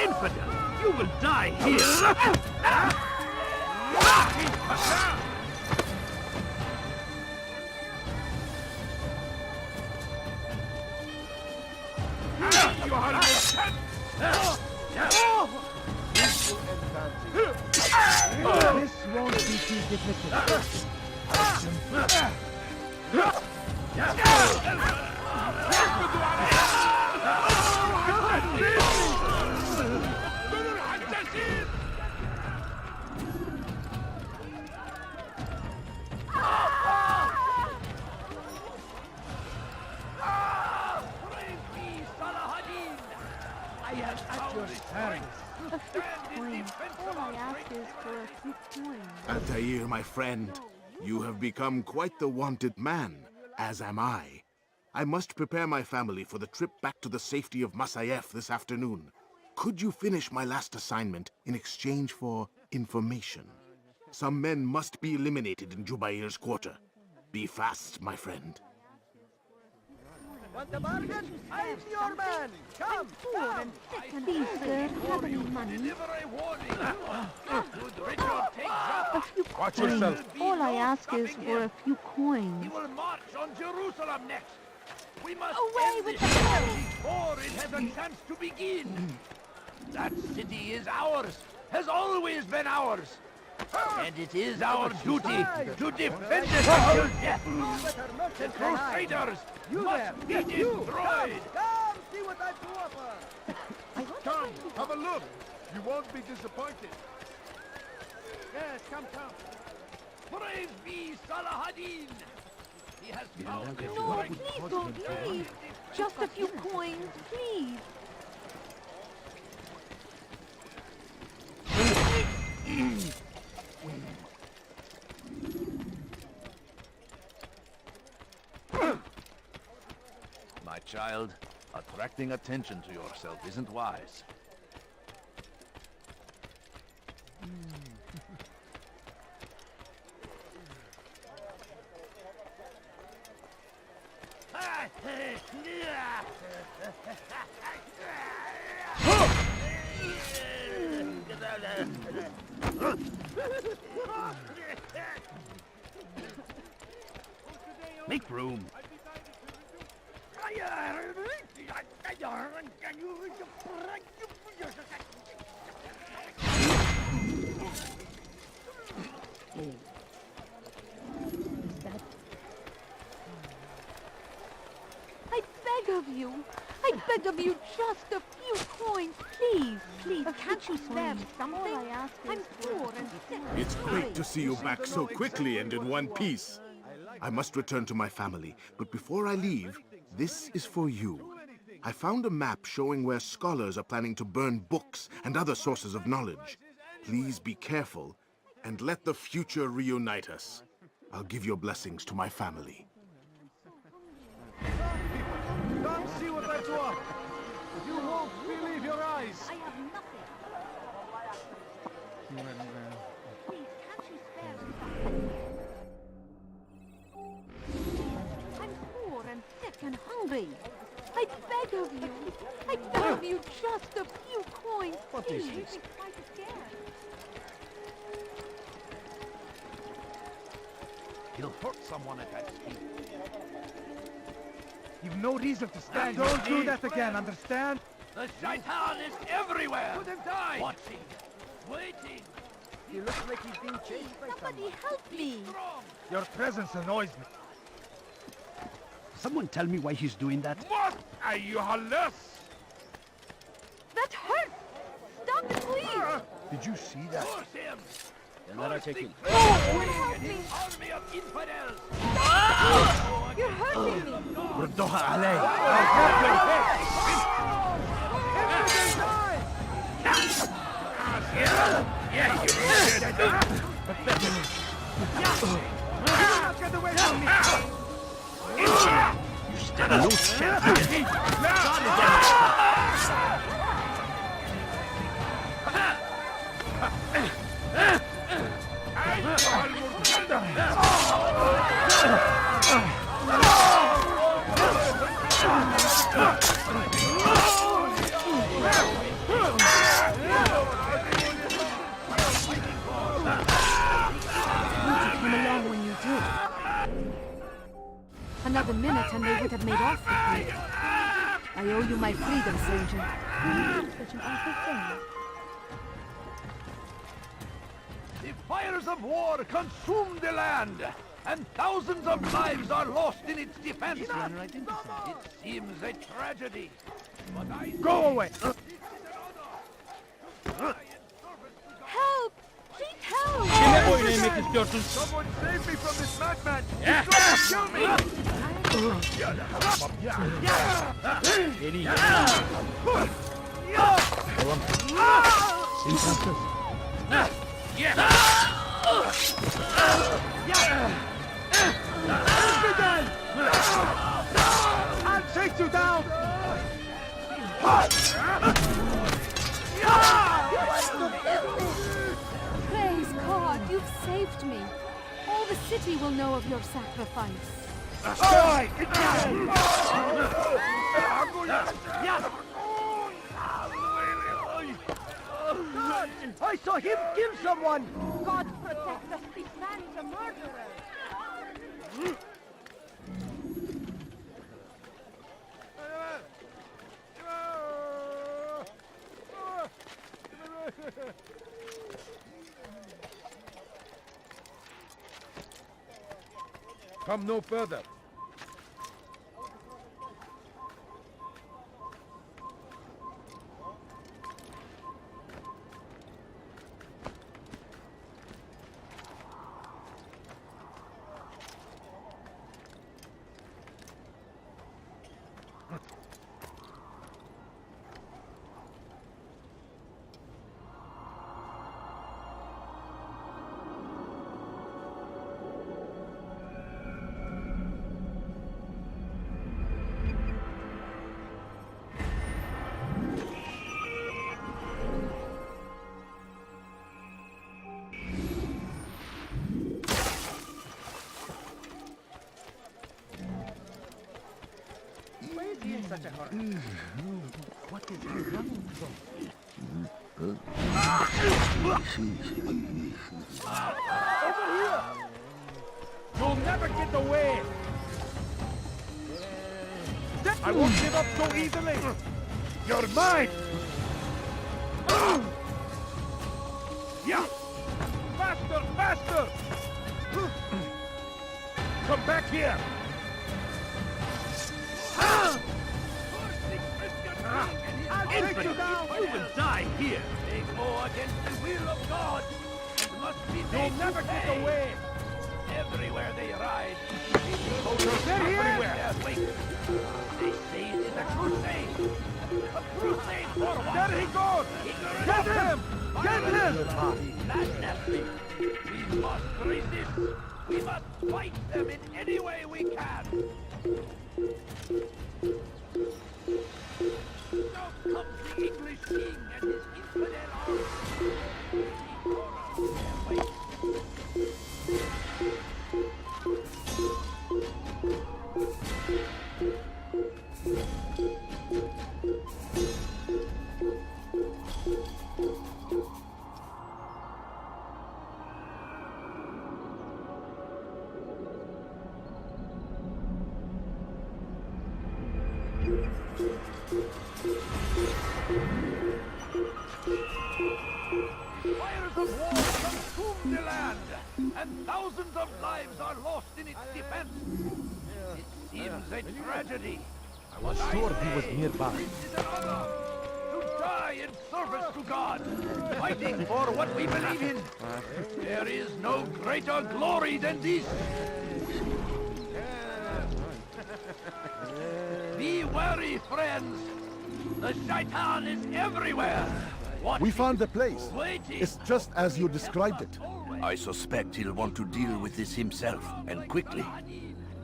Infidel! You will die here! This won't be too difficult. I am at your service. A few coins. All I ask is for a few coins. Altair, my friend, you have become quite the wanted man, as am I. I must prepare my family for the trip back to the safety of Masayef this afternoon. Could you finish my last assignment in exchange for information? Some men must be eliminated in Jubair's quarter. Be fast, my friend. Want a bargain? I'm your man! Come! Poor and sick and please, sir, have any money? A few Watch coins. yourself. All I ask is for a few coins. He will march on Jerusalem next. We must Away end with this the battle killing. before it has a chance to begin. That city is ours, has always been ours. And it is our duty to defend it until death. The Crusaders must be destroyed. Come, see what I've to offer! Come, have a look. You won't be disappointed. Yes, come. Praise be Salah ad-Din. He has found this No, great please don't leave. Just a few coins, please. My child, attracting attention to yourself isn't wise. Make room. I beg of you. I beg of you just a few coins, please. Please, can't you spare me something? All I ask is I'm poor and sick. It's great to see you back so quickly and in one piece. I must return to my family, but before I leave, this is for you. I found a map showing where scholars are planning to burn books and other sources of knowledge. Please be careful, and let the future reunite us. I'll give your blessings to my family. Come, see what I've to offer! You won't believe your eyes! I have nothing. Please, can't you spare me something? I'm poor and sick and hungry. I beg of you. I beg of you just a few coins, please. What is this? Quite scared. He'll hurt someone at that speed. You've no reason to stand. Don't do that again, understand? The shaitan is everywhere. Watching, waiting. He looks like he's being chased by Somebody help me. Strong. Your presence annoys me. Someone tell me why he's doing that. What? أيها اللص! That hurts. Stop it, please. Did you see that? Force him! Let her take him. Help me! Army of infidels! You're hurting me! ردوها علي. Get away from me! No chance. Come along when you did. Another minute and they would have made off with me. I owe you my freedom, soldier. Such an awful thing. The fires of war consume the land, and thousands of lives are lost in its defense. It seems a tragedy, but I... Go away! Help! Please help! Ne boyun eğmek istiyorsun? Someone save me from this madman! He's trying to kill me! Beni I'll take you down! Praise God, you've saved me. All the city will know of your sacrifice. I saw him kill someone! God protect us, this man is a murderer. Come no further. Such a horror. What is he running from? Over here! You'll never get away! I won't give up so easily! You're mine! Yeah! Faster! Faster! Come back here! I'll take you down! You will die here. They go against the will of God. It must be made You'll never to get pay. away! Everywhere they ride, They're here! They say it is a crusade. A crusade for what? There he goes! Get him! Get him! Madness. We must resist. We must fight them in any way we can. Now comes the English king and his infidel army. Wait. Fires of war consume the land, and thousands of lives are lost in its defense. It seems a tragedy. I was sure he was nearby. It is an honor to die die in service to God, fighting for what we believe in. There is no greater glory than this. Be wary, friends. The shaitan is everywhere. We found the place. Waiting. It's just as you described it. I suspect he'll want to deal with this himself, and quickly.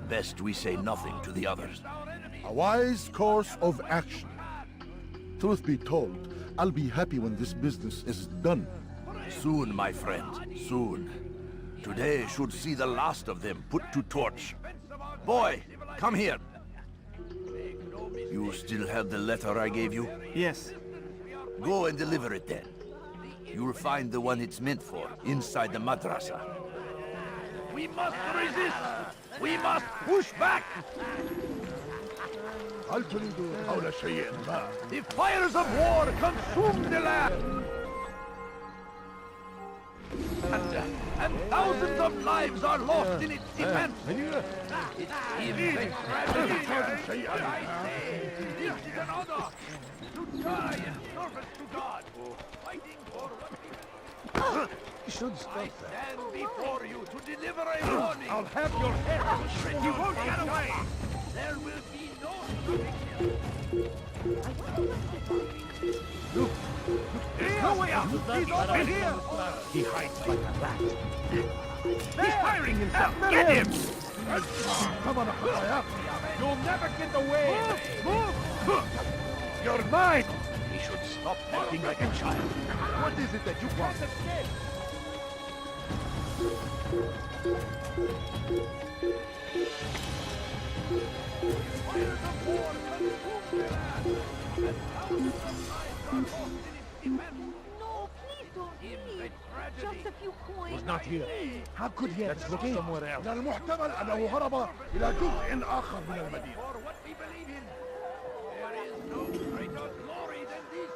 Best we say nothing to the others. A wise course of action. Truth be told, I'll be happy when this business is done. Soon, my friend, soon. Today should see the last of them put to torch. Boy, come here. You still have the letter I gave you? Yes. Go and deliver it then. You'll find the one it's meant for inside the madrasa. We must resist. We must push back. The fires of war consume the land. And thousands of lives are lost in its defense. It seems a tragedy, but I say this is an honor to die in service to God, fighting for what we believe. You should stop I that. stand before you to deliver a warning. I'll have your head. You won't get away. There will be no stopping him. Look, there's no way out. He's over here. He hides like a rat. He's firing himself. Get him! Come on, you'll never get away. Move! You're mine. He should stop acting like a child. What is it that you want? Fires of war consume the land, and thousands of lives are lost in its defense. No, please don't Seems leave. a tragedy. Just a few coins. Was not here. How could he have Let's look escaped? somewhere else. من المحتمل أنه هرب إلى جزء آخر من المدينة. For what we believe in, there is no greater glory than this.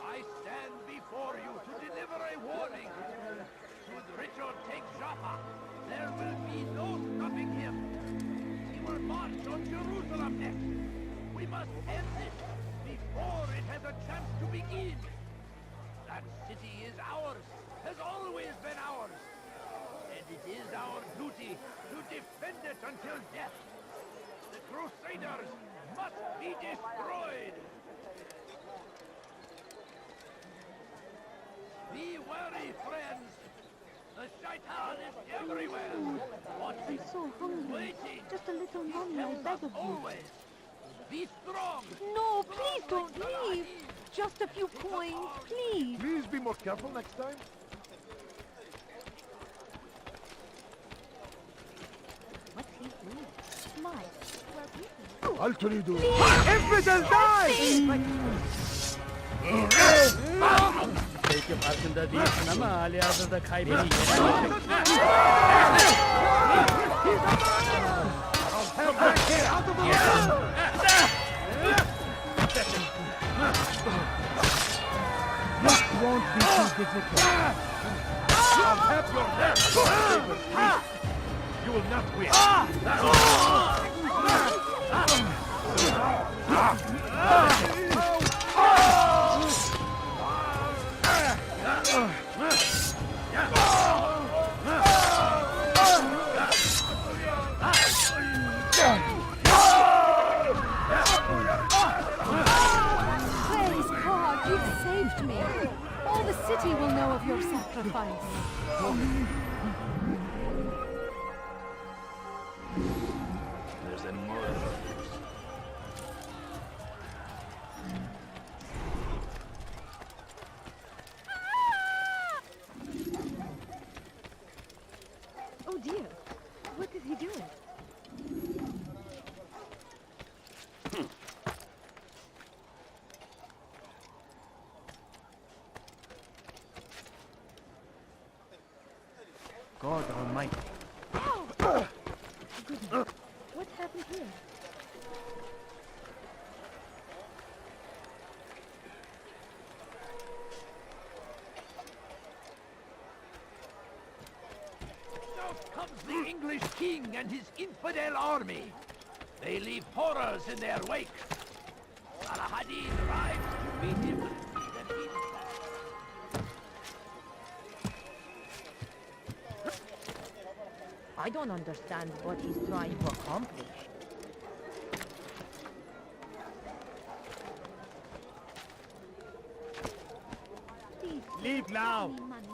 I stand before you to deliver a warning. Should Richard take Jaffa, there will be no stopping him. He will march on Jerusalem next. We must end this before it has a chance to begin. That city is ours, has always been ours. And it is our duty to defend it until death. The Crusaders must be destroyed. Be wary, friends. The shaitan is everywhere. I'm so hungry. Waiting. Just a little money, I beg of you. Always. Be strong. No, please don't leave. Just a few coins, please. Please be more careful next time. What's he doing? My, well, people. هل تريد Infidel die! Peki farkında değilsin ama halihazırda kaybedeceğim. This won't be too difficult. I'll have your head. You will not win. Praise God, you've saved me. All the city will know of your sacrifice. There's a murder. Oh dear, what is he doing? God Almighty. Goodness, what happened here? Now comes the English king and his infidel army. They leave horrors in their wake. Salahadin rides to meet him. Then he... I don't understand what he's trying to accomplish. Please, Leave now. give me money.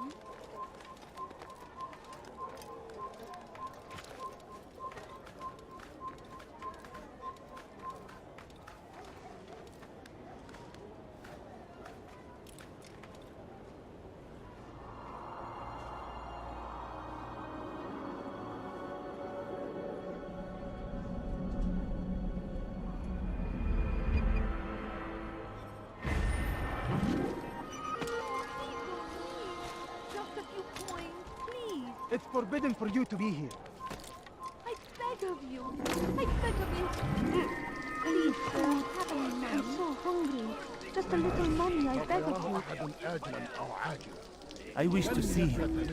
Just a few coins, please. It's forbidden for you to be here. I beg of you. I beg of you. Please, sir, have any money. I'm so hungry. Just a little money, I beg of you. I wish to see him,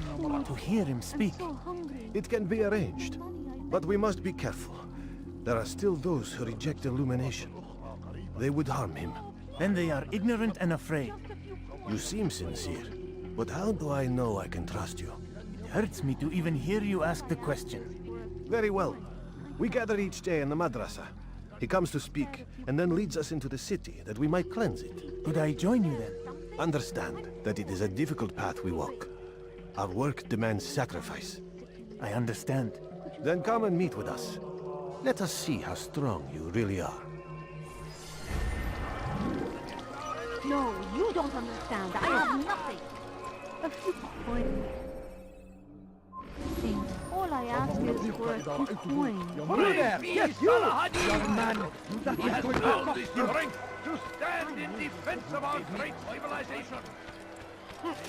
to hear him speak. I'm so hungry. It can be arranged, but we must be careful. There are still those who reject illumination. They would harm him. Then they are ignorant and afraid. You seem sincere, but how do I know I can trust you? It hurts me to even hear you ask the question. Very well. We gather each day in the madrasa. He comes to speak, and then leads us into the city, that we might cleanse it. Could I join you then? Understand that it is a difficult path we walk. Our work demands sacrifice. I understand. Then come and meet with us. Let us see how strong you really are. No, you don't understand. I have nothing. A few coins. Please, all I ask is for a few coins. You there! Yes, you! Young man! He has found the strength to stand in defense of our great civilization.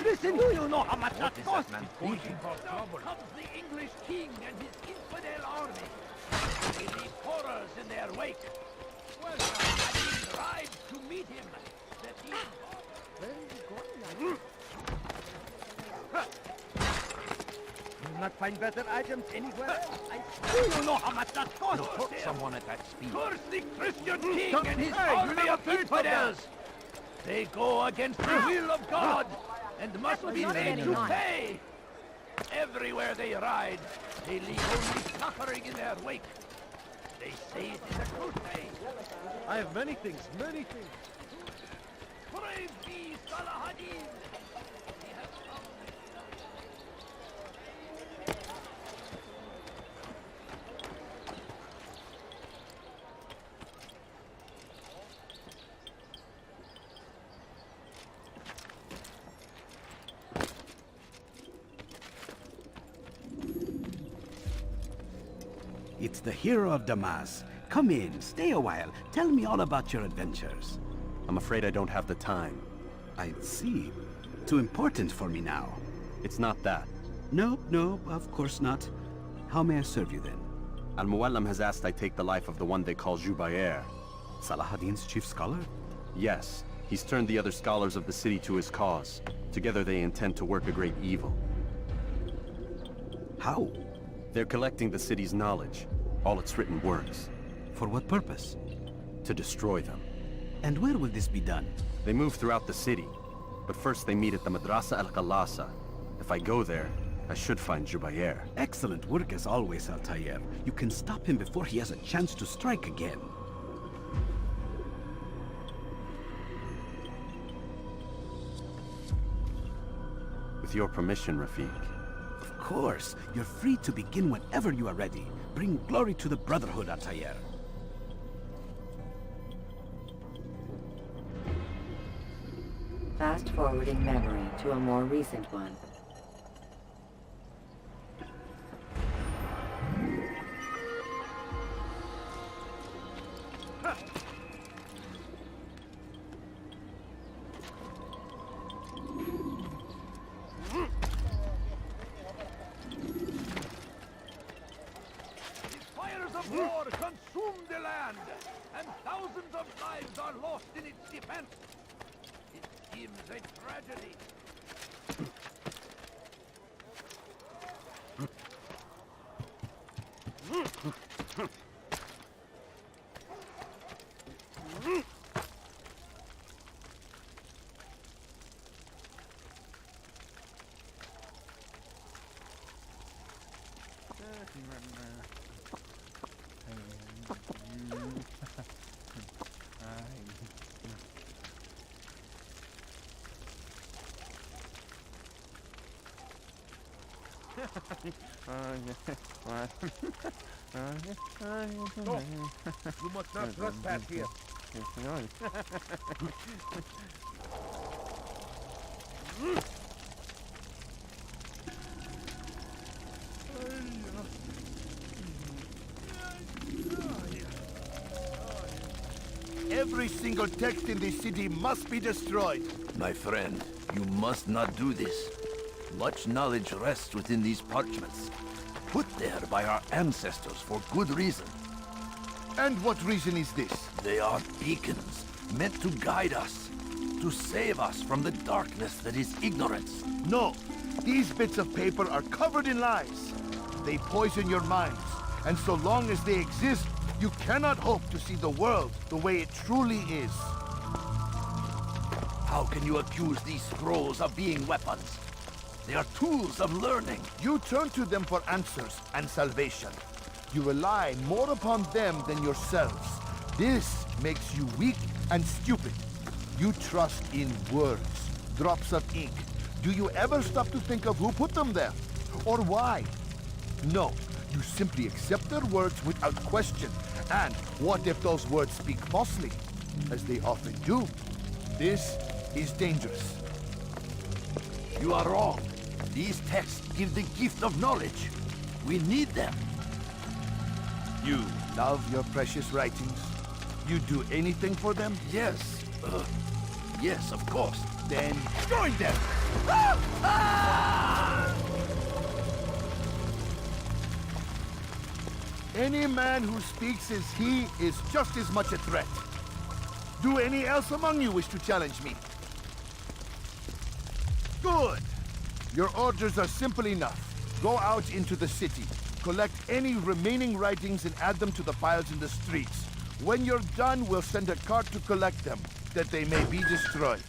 Listen, do you know how much that costs? Now comes the English king and his infidel army. They leave horrors in their wake. Well, Saladin rides to meet him. That he... You'll not find better items anywhere else. Do you know how much that costs? Put someone at that speed. Curse the Christian Hmm. king and his army of infidels. They go against the will of God and must be not made very to nice. pay. Everywhere they ride, they leave only suffering in their wake. They say it is a crusade. I have many things, many things. Praise be Salahadin. He has come. It's the hero of Damas. Come in, stay a while. Tell me all about your adventures. I'm afraid I don't have the time. I see. Too important for me now. It's not that. No, no, of course not. How may I serve you then? Al-Muallam has asked I take the life of the one they call R.B.I. Salahadin's chief scholar? Yes, he's turned the other scholars of the city to his cause. Together they intend to work a great evil. How? They're collecting the city's knowledge, all its written works. For what purpose? To destroy them. And where will this be done? They move throughout the city, but first they meet at the Madrasa al-Qalasa. If I go there, I should find R.B.I. Excellent work as always, Altair. You can stop him before he has a chance to strike again. With your permission, Rafiq. Of course, you're free to begin whenever you are ready. Bring glory to the Brotherhood, Altair. Fast-forwarding memory to a more recent one. Fires of war consume the land, and thousands of lives are lost in its defense. It seems a tragedy. No, you must not trespass here. Every single text in this city must be destroyed. My friend, you must not do this. Much knowledge rests within these parchments, put there by our ancestors for good reason. And what reason is this? They are beacons, meant to guide us, to save us from the darkness that is ignorance. No, these bits of paper are covered in lies. They poison your minds, and so long as they exist, you cannot hope to see the world the way it truly is. How can you accuse these scrolls of being weapons? They are tools of learning. You turn to them for answers and salvation. You rely more upon them than yourselves. This makes you weak and stupid. You trust in words, drops of ink. Do you ever stop to think of who put them there? Or why? No, you simply accept their words without question. And what if those words speak falsely? As they often do. This is dangerous. You are wrong. These texts give the gift of knowledge. We need them. You love your precious writings? You do anything for them? Yes. Yes, of course. Then join them! Any man who speaks as he is just as much a threat. Do any else among you wish to challenge me? Good. Your orders are simple enough. Go out into the city, collect any remaining writings and add them to the piles in the streets. When you're done, we'll send a cart to collect them, that they may be destroyed.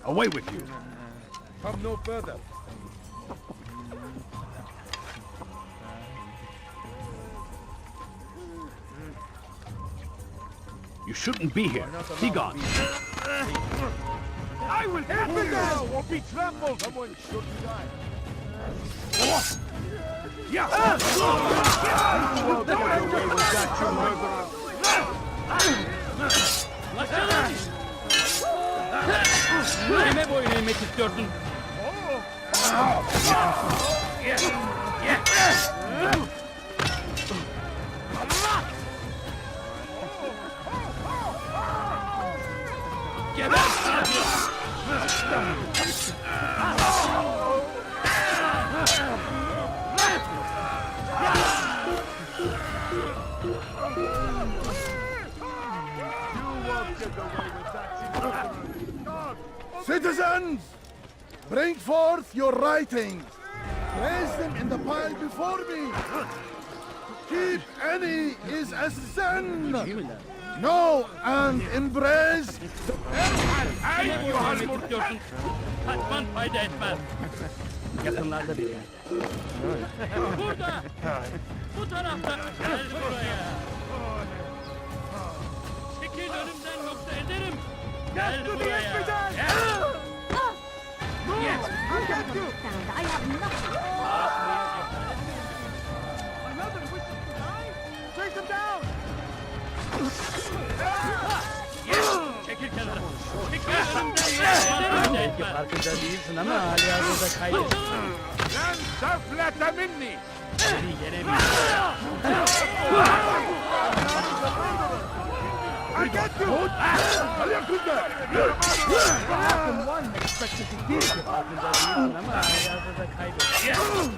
Away with you. Come no further. You shouldn't be here. Be gone. I will have you now or be trampled. Someone should die. Yeah. You won't get away with that, you murderer. Kime boyun eğmek istiyordun? Citizens, bring forth your writings. Place them in the pile before me. Keep any is a sin. No and embrace. Kaçman fayda etmez. Yakınlarda biri. Burada. Bu tarafta. Gel buraya. Çekil önümden yoksa ederim. Gel buraya. Gel. Yes, I don't understand. I have nothing. Another witch to die? Chase him down! Çekil kenara. Çekil önümden. Belki farkında değilsin ama hali hazırda kaybettin. Lan saflata minni! Seni yenemeyiz. I got you! Bakın one expected to kill you. Farkında değilsin ama hali hazırda kaybettin.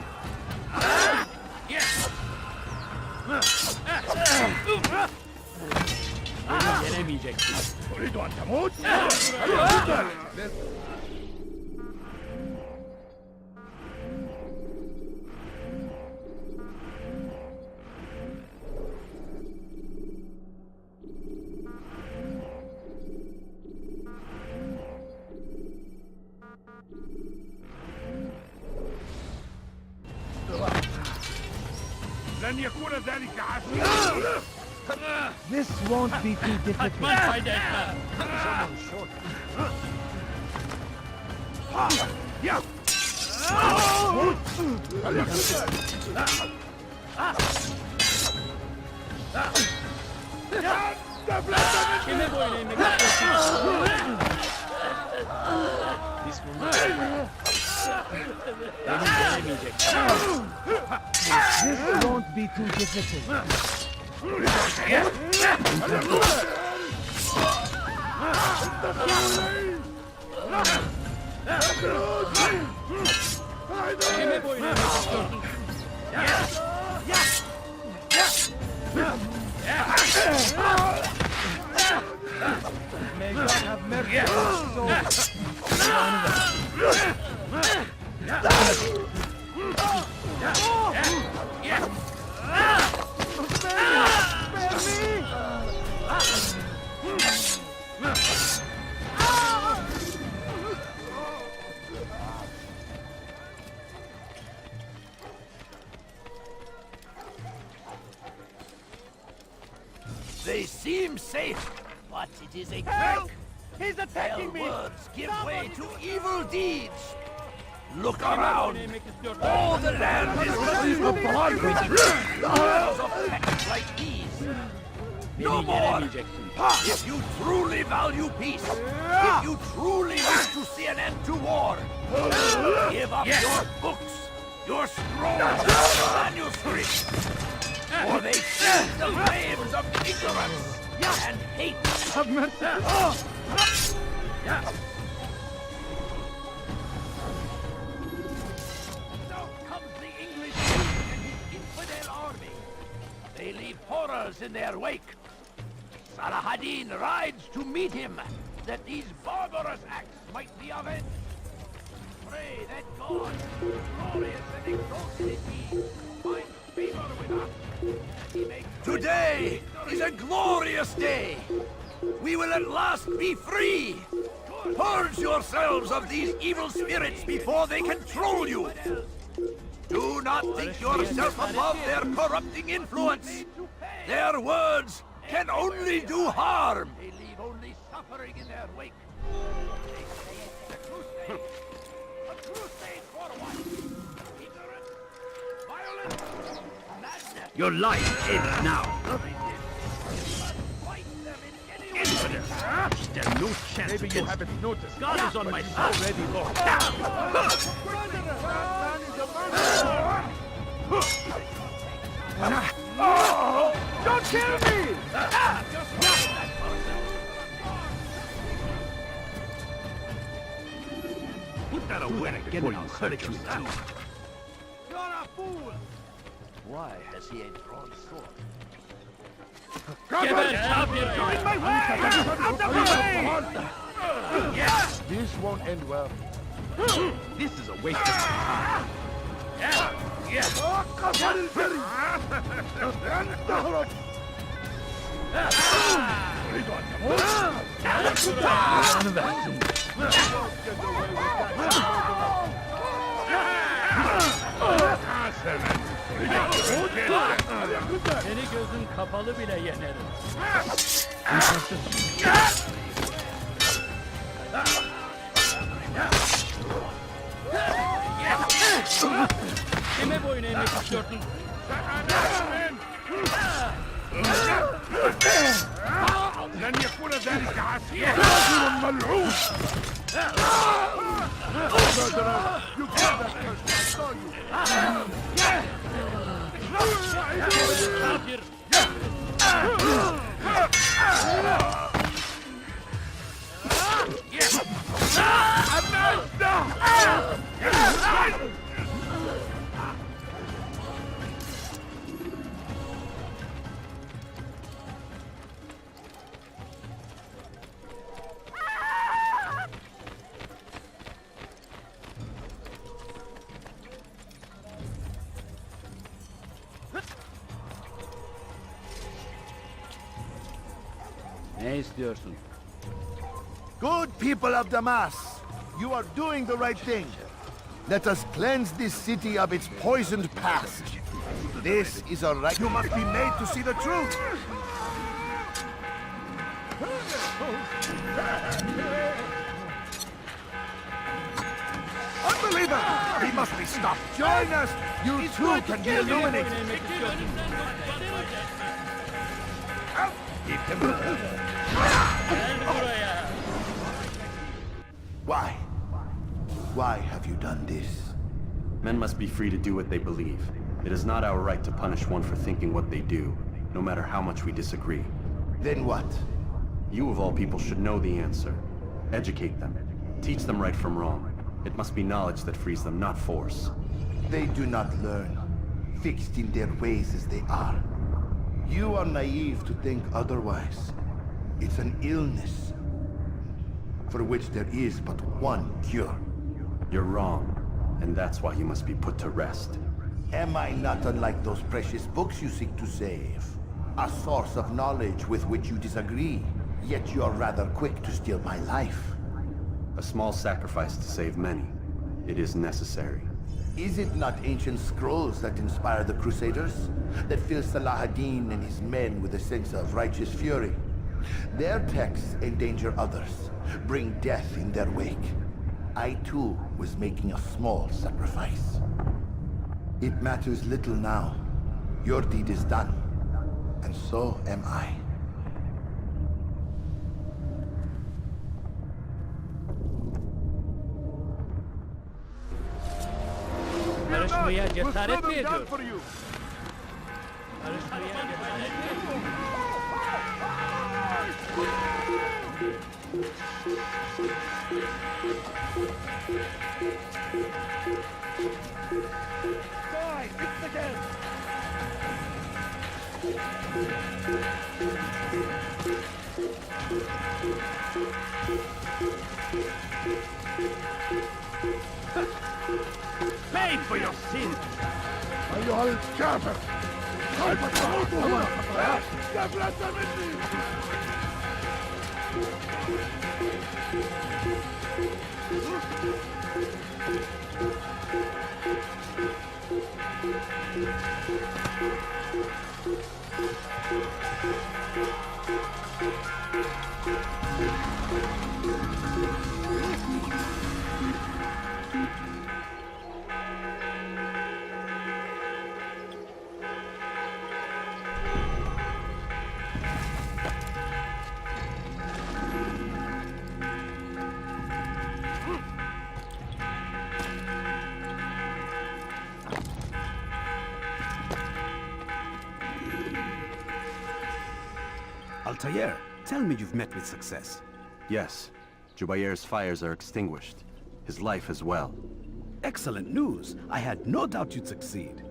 Beni yenemeyeceksin. تريد أن تموت؟ لن يكون ذلك عسيرا. This won't be too difficult. Fayda etmez. يا Kime boyun eğmek istiyorsun? Bismillah. Beni yenemeyeceksin. This won't be too difficult. Kime boyun eğmek istiyorsun? May God have mercy on his soul. They seem safe, but it is a trick. He's attacking me! Words give way to evil deeds. Look around. Eğmek istiyorsun? All the land is ready of texts like these. No Beni more. yenemeyeceksin. If you truly value peace, if you truly wish to see an end to war, give up your books, your scrolls, manuscripts, for they feed the flames of ignorance and hate. Have mercy. Now comes the English king and his infidel army. They leave horrors in their wake. Salah-ad-Din rides to meet him, that these barbarous acts might be avenged. Pray that God, glorious and exalted indeed, find favor with us. He may Today is a glorious day. We will at last be free. Purge yourselves of these evil spirits before they control you. Do not think yourself above their corrupting influence. Their words can only do harm. They leave only suffering in their wake. They say it's a crusade. A crusade for what? Ignorance, violence, madness. Your life ends now. Infidels! Stand no chance Maybe you against haven't noticed. God is on my side. Already lost. Don't kill me! Put that away again and I'll hurt you too. You're a fool! Why has he a drawn sword? Geber kafir! Join my way! Out of the way! This won't end well. This is a waste of time. Seni gözün kapalı bile yenerim. Kime boyun eğmek istiyorsun? لن يكون ذلك عسيرا رجل ملعون You killed that person, I saw you. Kafir! Ne istiyorsun? Good people of Damas, you are doing the right thing. Let us cleanse this city of its poisoned past. This is a right... You must be made to see the truth! Unbeliever! He must be stopped! Join us! You too can be illuminated! Keep him. Why? Why have you done this? Men must be free to do what they believe. It is not our right to punish one for thinking what they do, no matter how much we disagree. Then what? You of all people should know the answer. Educate them. Teach them right from wrong. It must be knowledge that frees them, not force. They do not learn, fixed in their ways as they are. You are naive to think otherwise. It's an illness, for which there is but one cure. You're wrong, and that's why you must be put to rest. Am I not unlike those precious books you seek to save? A source of knowledge with which you disagree, yet you are rather quick to steal my life. A small sacrifice to save many. It is necessary. Is it not ancient scrolls that inspire the Crusaders? That fill Salah ad-Din and his men with a sense of righteous fury? Their texts endanger others, bring death in their wake. I too was making a small sacrifice. It matters little now. Your deed is done, and so am I. Karışmaya cesaret mi ediyorsun? Die! It's again! Pay for your sins! أيها الكافر كيف تموتون؟ قبلة مني Altair, tell me you've met with success. Yes. Jubayr's fires are extinguished. His life as well. Excellent news. I had no doubt you'd succeed.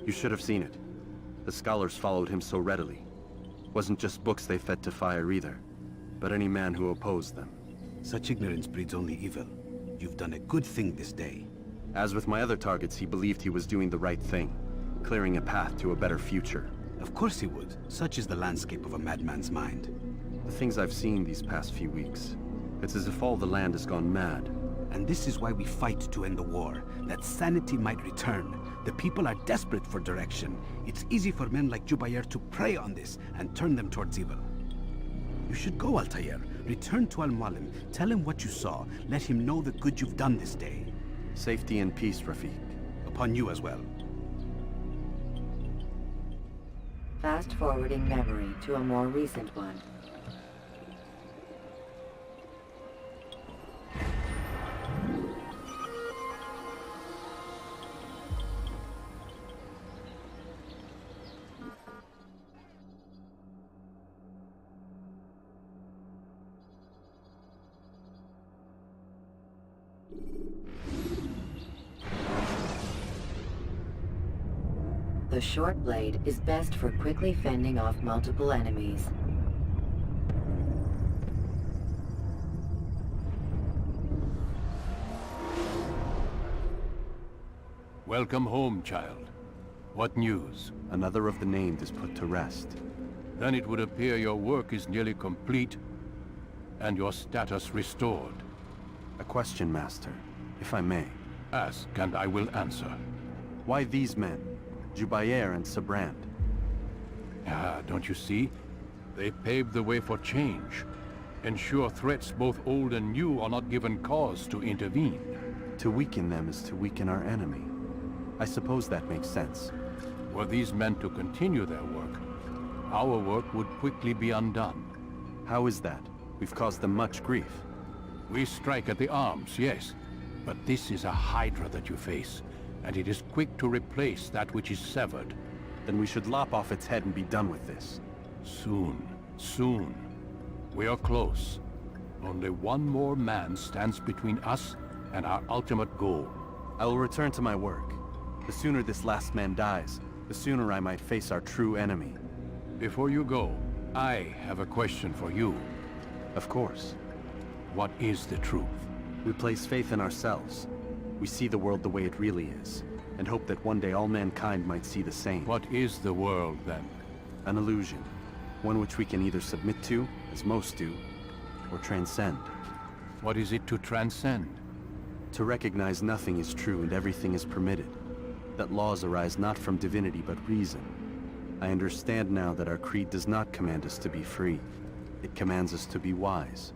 You should have seen it. The scholars followed him so readily. Wasn't just books they fed to fire either, but any man who opposed them. Such ignorance breeds only evil. You've done a good thing this day. As with my other targets, he believed he was doing the right thing, clearing a path to a better future. Of course he would. Such is the landscape of a madman's mind. The things I've seen these past few weeks, it's as if all the land has gone mad. And this is why we fight to end the war, that sanity might return. The people are desperate for direction. It's easy for men like Jubayr to prey on this and turn them towards evil. You should go, Altair. Return to Al-Mualim. Tell him what you saw. Let him know the good you've done this day. Safety and peace, Rafiq. Upon you as well. Fast-forwarding memory to a more recent one. The short blade is best for quickly fending off multiple enemies. Welcome home, child. What news? Another of the named is put to rest. Then it would appear your work is nearly complete, and your status restored. A question, Master, if I may. Ask, and I will answer. Why these men, Jubayer and Sabrand? Ah, don't you see? They paved the way for change. Ensure threats both old and new are not given cause to intervene. To weaken them is to weaken our enemy. I suppose that makes sense. Were these men to continue their work, our work would quickly be undone. How is that? We've caused them much grief. We strike at the arms, yes. But this is a hydra that you face, and it is quick to replace that which is severed. Then we should lop off its head and be done with this. Soon, soon. We are close. Only one more man stands between us and our ultimate goal. I will return to my work. The sooner this last man dies, the sooner I might face our true enemy. Before you go, I have a question for you. Of course. What is the truth? We place faith in ourselves. We see the world the way it really is, and hope that one day all mankind might see the same. What is the world, then? An illusion. One which we can either submit to, as most do, or transcend. What is it to transcend? To recognize nothing is true and everything is permitted. That laws arise not from divinity but reason. I understand now that our creed does not command us to be free. It commands us to be wise.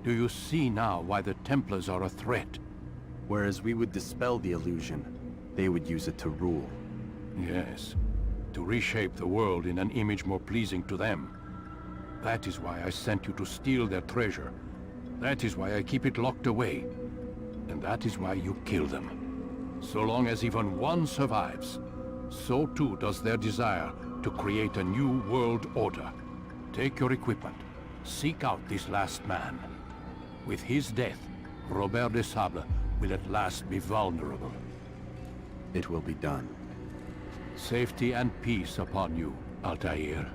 Do you see now why the Templars are a threat? Whereas we would dispel the illusion, they would use it to rule. Yes, to reshape the world in an image more pleasing to them. That is why I sent you to steal their treasure. That is why I keep it locked away. And that is why you kill them. So long as even one survives, so too does their desire to create a new world order. Take your equipment. Seek out this last man. With his death, Robert de Sable will at last be vulnerable. It will be done. Safety and peace upon you, Altair.